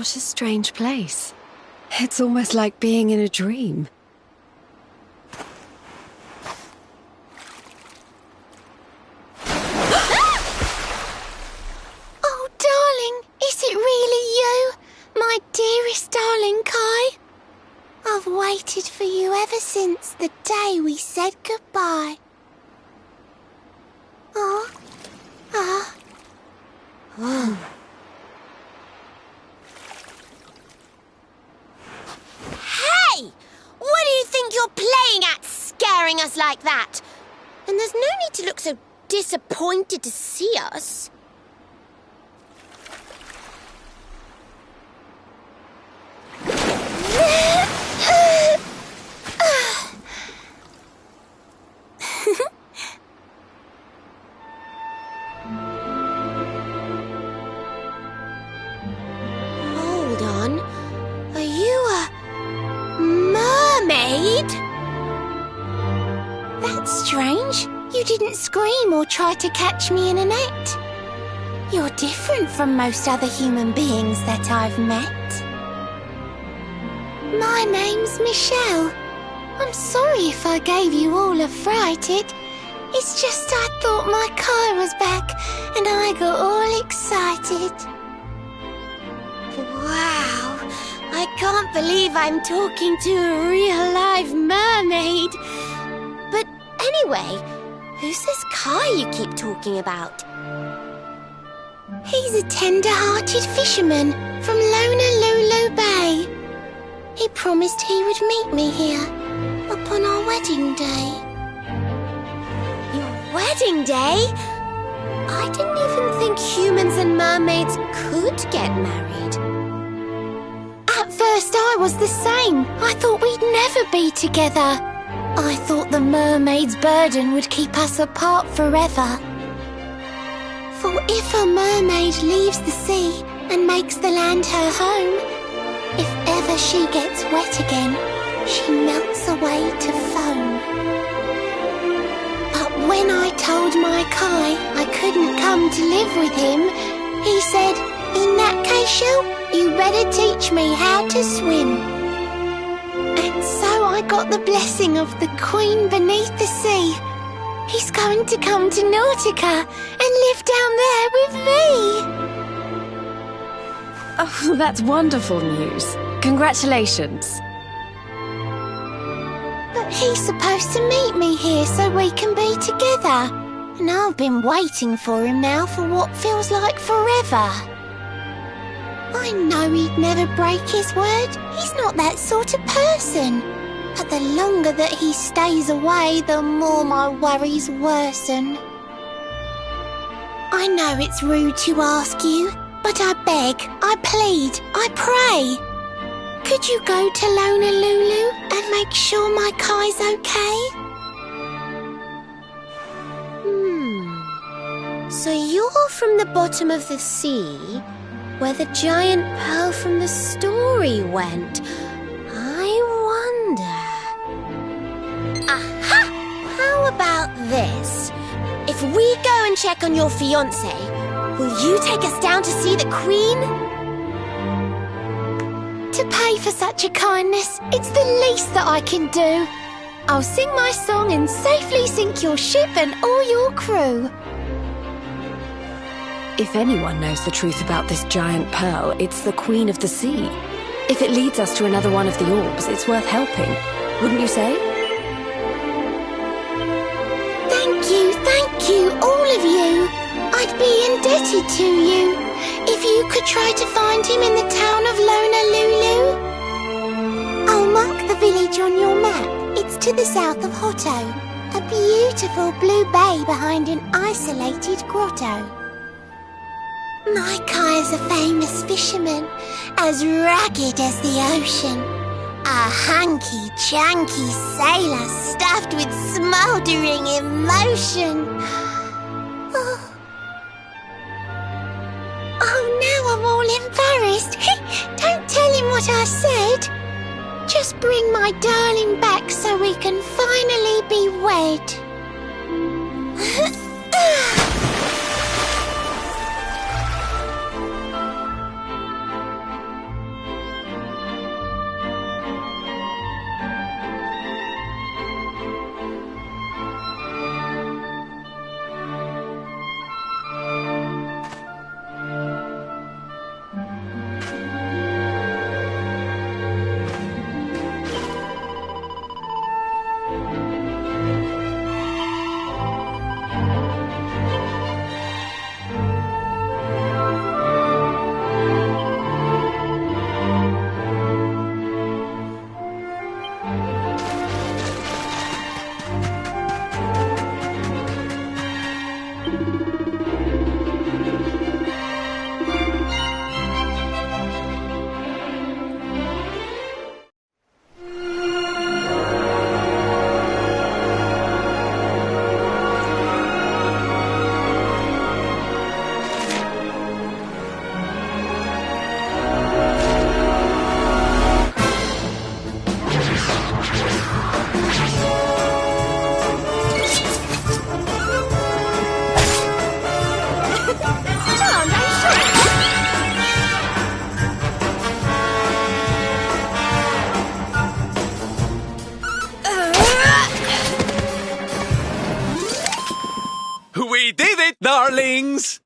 What a strange place. It's almost like being in a dream. Oh, darling, is it really you? My dearest darling Kai? I've waited for you ever since the day we said goodbye. Oh. Hey! What do you think you're playing at, scaring us like that? And there's no need to look so disappointed to see us. Hold on. Are you a mermaid? That's strange. You didn't scream or try to catch me in a net. You're different from most other human beings that I've met. My name's Michelle. I'm sorry if I gave you all a fright. It's just I thought my Kai was back and I got all excited. Wow, I can't believe I'm talking to a real live mermaid. But anyway, who's this Kai you keep talking about? He's a tender-hearted fisherman from Honolulu Bay. He promised he would meet me here upon our wedding day. Your wedding day? I didn't even think humans and mermaids could get married. At first I was the same. I thought we'd never be together. I thought the mermaid's burden would keep us apart forever. For if a mermaid leaves the sea and makes the land her home, if ever she gets wet again, she melts away to foam. But when I told my Kai I couldn't come to live with him, he said, "In that case, Shell, you better teach me how to swim." And so I got the blessing of the Queen beneath the sea. He's going to come to Nautica and live down there with me. Oh, that's wonderful news. Congratulations. But he's supposed to meet me here so we can be together. And I've been waiting for him now for what feels like forever. I know he'd never break his word. He's not that sort of person. But the longer that he stays away, the more my worries worsen. I know it's rude to ask you, but I beg, I plead, I pray. Could you go to Honolulu and make sure my Kai's okay? So you're from the bottom of the sea, where the giant pearl from the story went. I wonder... Aha! How about this? If we go and check on your fiancé, will you take us down to see the Queen? To pay for such a kindness, it's the least that I can do. I'll sing my song and safely sink your ship and all your crew. If anyone knows the truth about this giant pearl, it's the Queen of the Sea. If it leads us to another one of the orbs, it's worth helping. Wouldn't you say? Thank you, all of you. I'd be indebted to you. If you could try to find him in the town of Honolulu. I'll mark the village on your map. It's to the south of Hotto. A beautiful blue bay behind an isolated grotto. My Kai's a famous fisherman, as rugged as the ocean. A hanky-chanky sailor stuffed with smouldering emotion. Oh, now I'm all embarrassed. Don't tell him what I said. Just bring my darling back so we can finally be wed. darlings!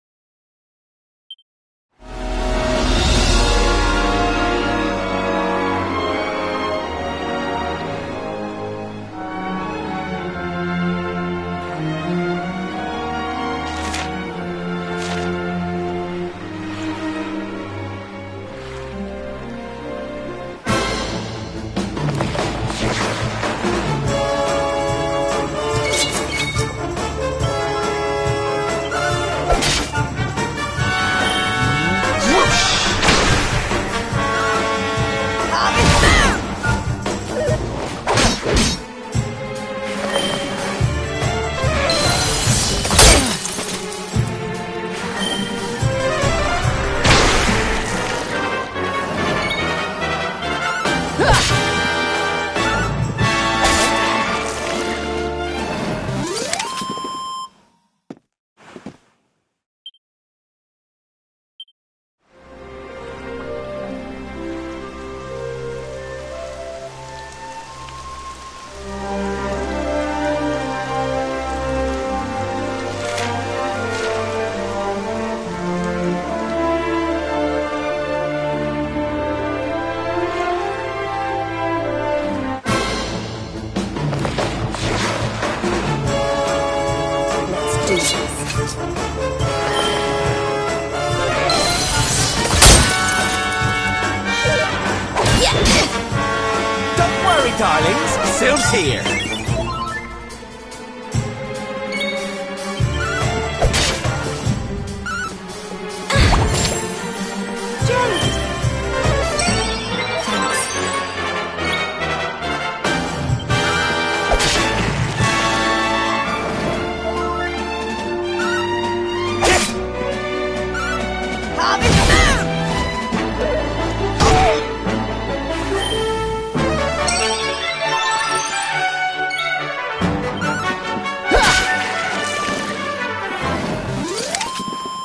Don't worry, darlings. Sylph's here.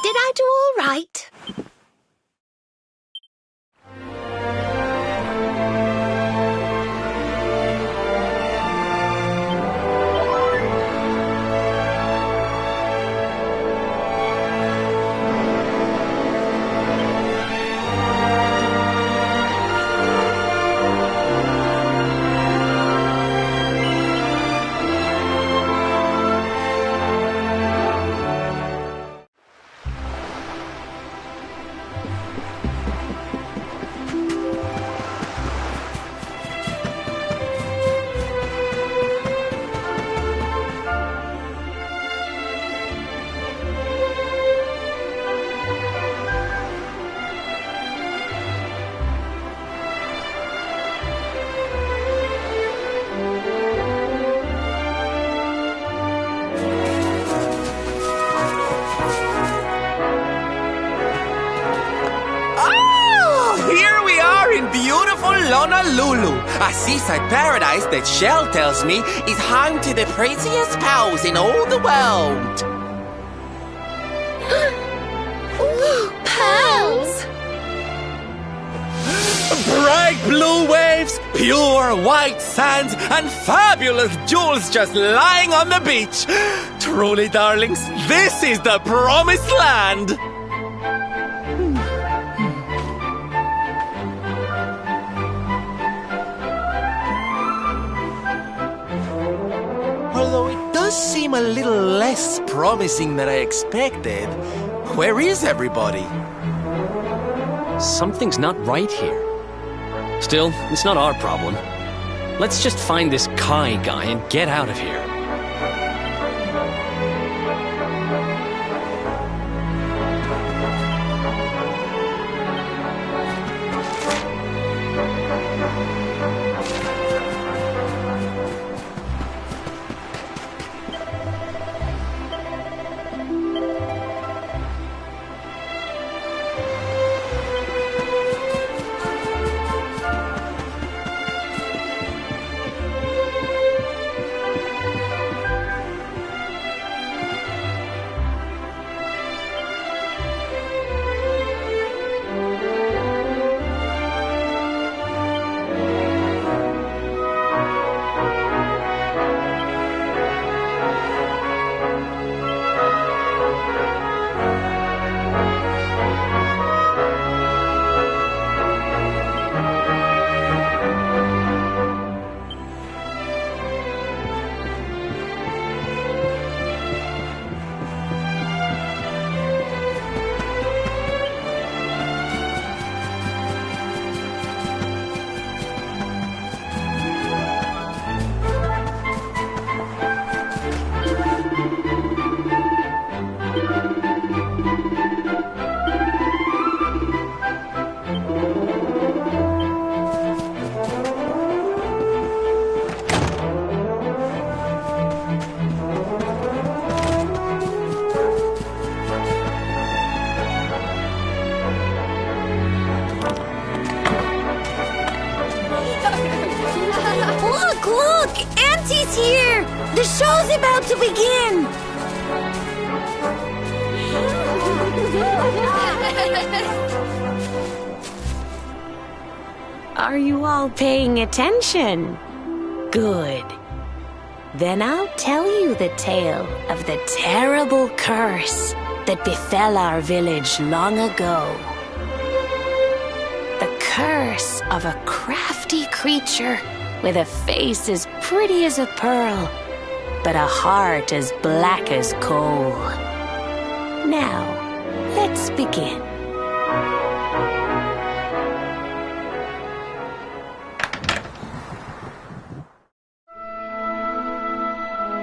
Did I do all right? Honolulu, a seaside paradise that Shell tells me is home to the prettiest pearls in all the world. Ooh, pearls! Bright blue waves, pure white sands, and fabulous jewels just lying on the beach. Truly, darlings, this is the promised land. Although it does seem a little less promising than I expected. Where is everybody? Something's not right here. Still, it's not our problem. Let's just find this Kai guy and get out of here. all paying attention? Good. Then I'll tell you the tale of the terrible curse that befell our village long ago. The curse of a crafty creature with a face as pretty as a pearl, but a heart as black as coal. Now, let's begin.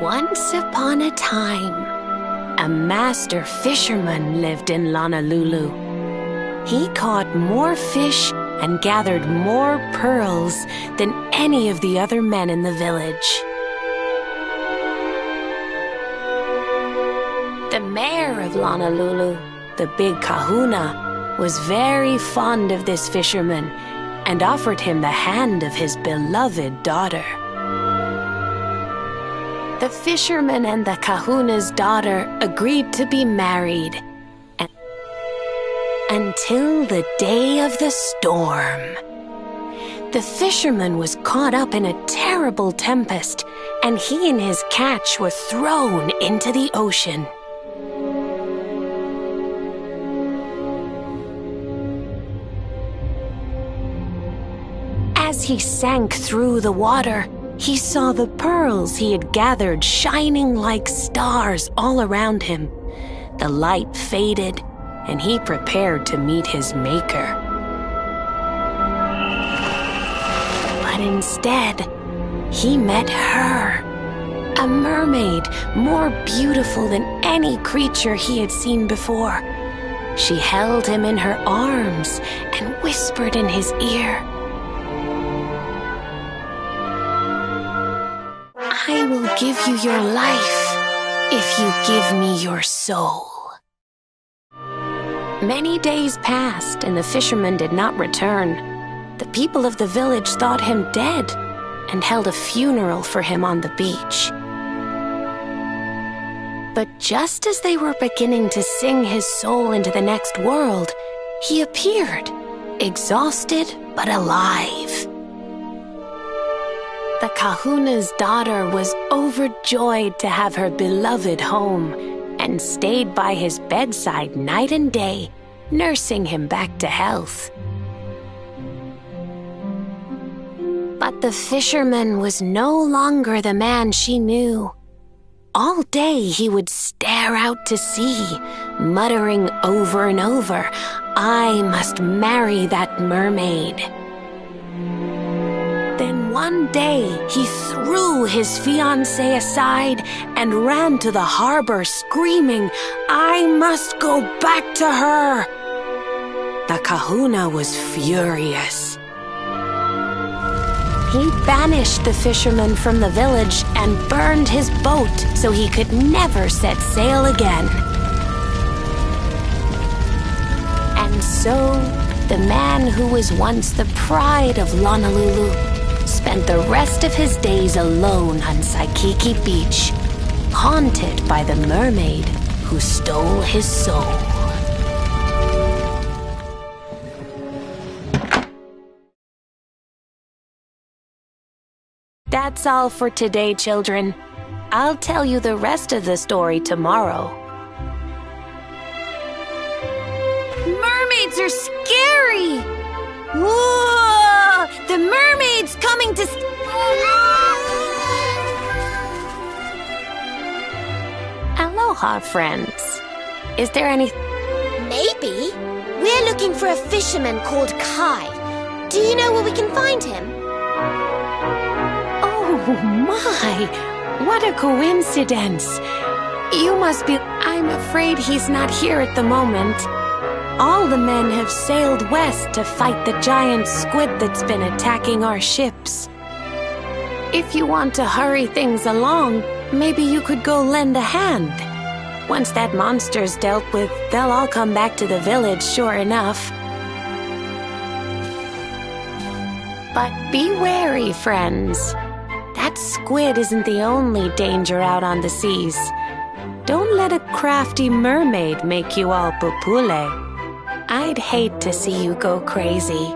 Once upon a time, a master fisherman lived in Honolulu. He caught more fish and gathered more pearls than any of the other men in the village. The mayor of Honolulu, the big kahuna, was very fond of this fisherman and offered him the hand of his beloved daughter. The fisherman and the kahuna's daughter agreed to be married until the day of the storm. The fisherman was caught up in a terrible tempest, and he and his catch were thrown into the ocean. As he sank through the water, he saw the pearls he had gathered shining like stars all around him. The light faded, and he prepared to meet his maker. But instead, he met her, a mermaid more beautiful than any creature he had seen before. She held him in her arms and whispered in his ear, "I will give you your life if you give me your soul." Many days passed, and the fisherman did not return. The people of the village thought him dead and held a funeral for him on the beach. But just as they were beginning to sing his soul into the next world, he appeared, exhausted but alive. The kahuna's daughter was overjoyed to have her beloved home and stayed by his bedside night and day, nursing him back to health. But the fisherman was no longer the man she knew. All day he would stare out to sea, muttering over and over, "I must marry that mermaid." Then one day, he threw his fiancée aside and ran to the harbor screaming, "I must go back to her!" The kahuna was furious. He banished the fisherman from the village and burned his boat so he could never set sail again. And so, the man who was once the pride of Honolulu spent the rest of his days alone on Waikiki Beach, haunted by the mermaid who stole his soul. That's all for today, children. I'll tell you the rest of the story tomorrow. Mermaids are scary! Whoa! The mermaid's coming to... Aloha, friends. Is there any... Maybe. We're looking for a fisherman called Kai. Do you know where we can find him? Oh, my! What a coincidence! You must be... I'm afraid he's not here at the moment. All the men have sailed west to fight the giant squid that's been attacking our ships. If you want to hurry things along, maybe you could go lend a hand. Once that monster's dealt with, they'll all come back to the village, sure enough. But be wary, friends. That squid isn't the only danger out on the seas. Don't let a crafty mermaid make you all pupule. I'd hate to see you go crazy.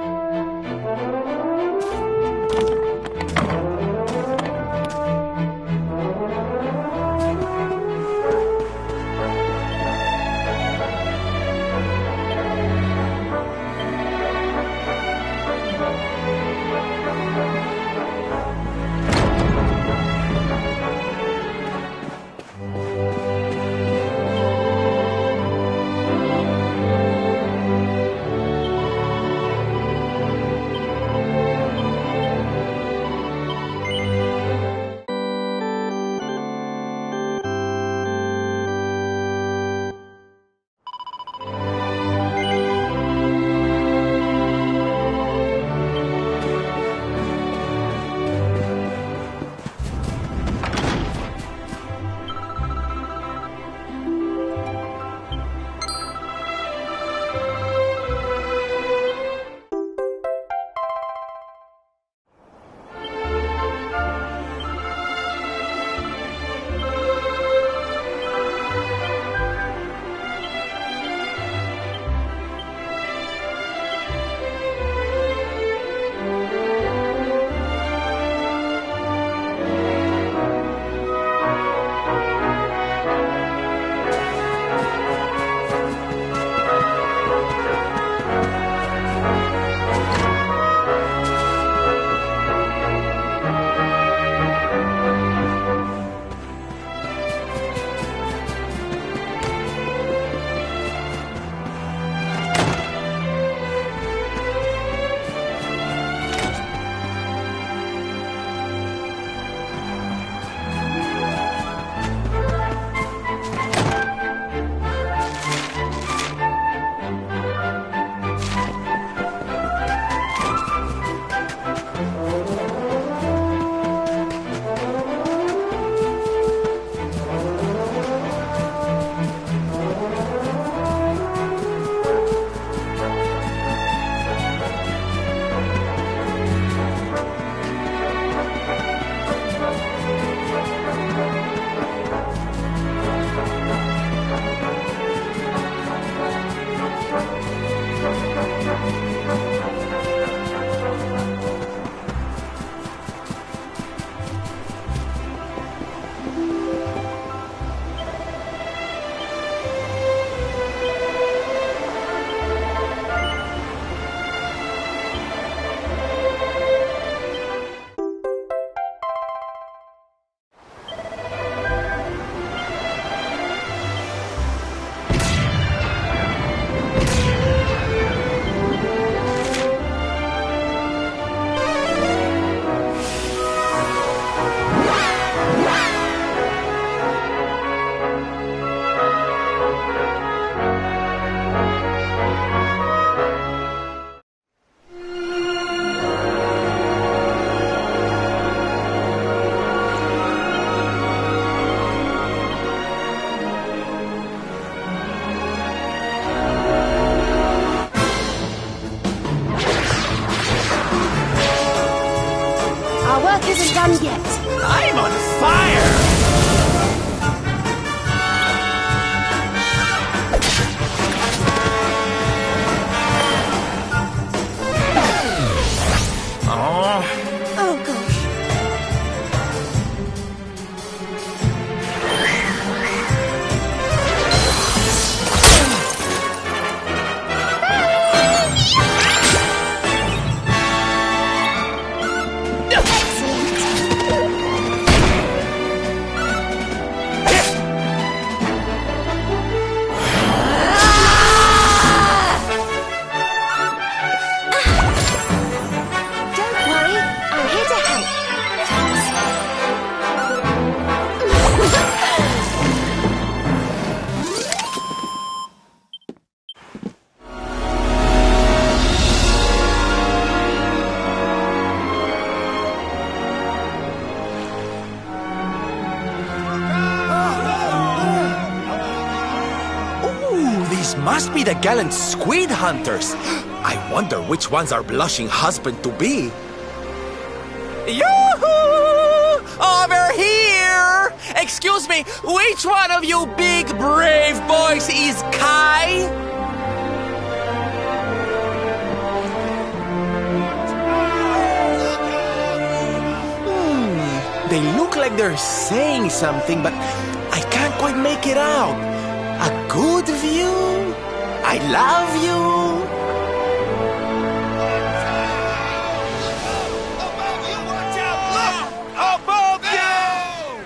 Those must be the gallant squid hunters. I wonder which ones are blushing husband-to-be. Yoo-hoo! Over here! Excuse me, which one of you big brave boys is Kai? They look like they're saying something, but I can't quite make it out. A good view? I love you?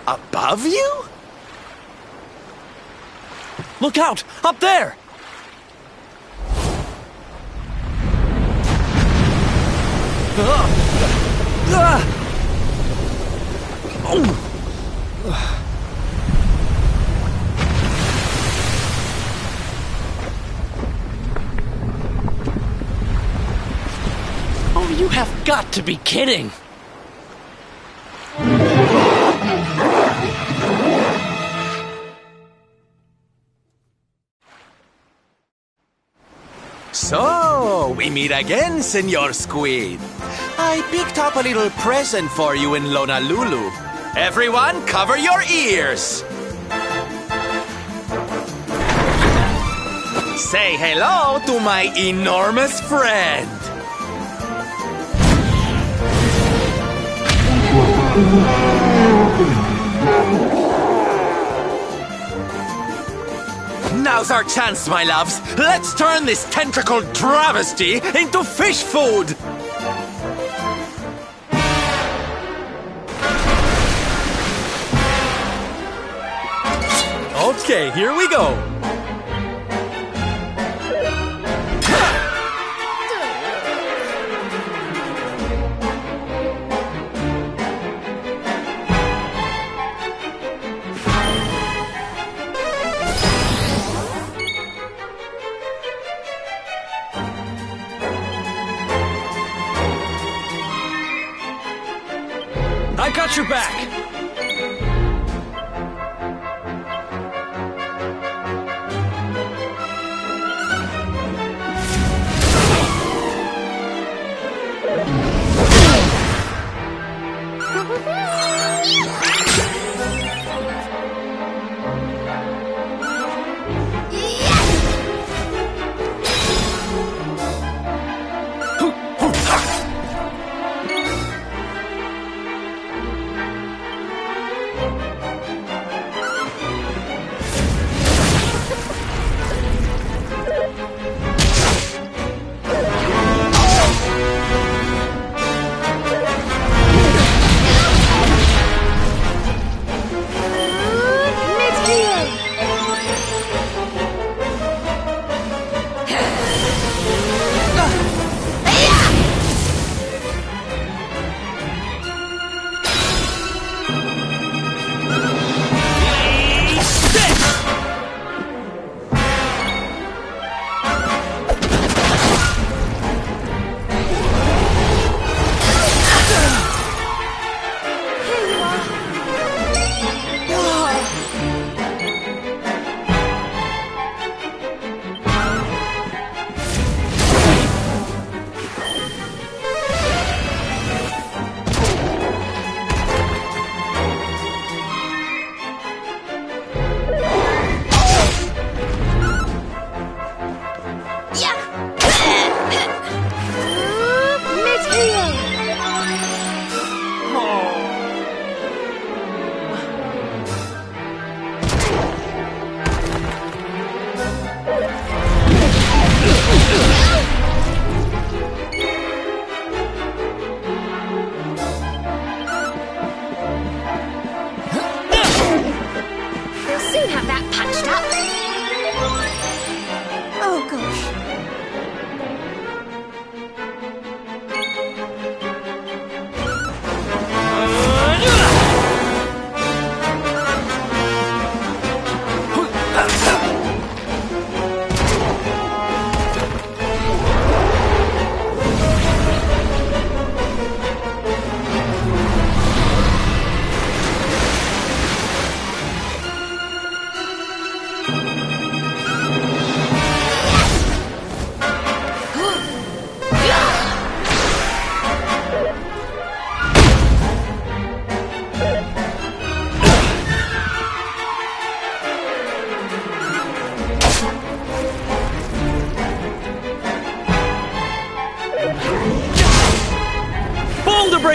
Above you? Look out! Up there! Oh, you have got to be kidding! So, we meet again, Senor Squid. I picked up a little present for you in Honolulu. Everyone, cover your ears! Say hello to my enormous friend! Now's our chance, my loves. Let's turn this tentacled travesty into fish food! Okay, here we go. I got your back!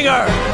bringer!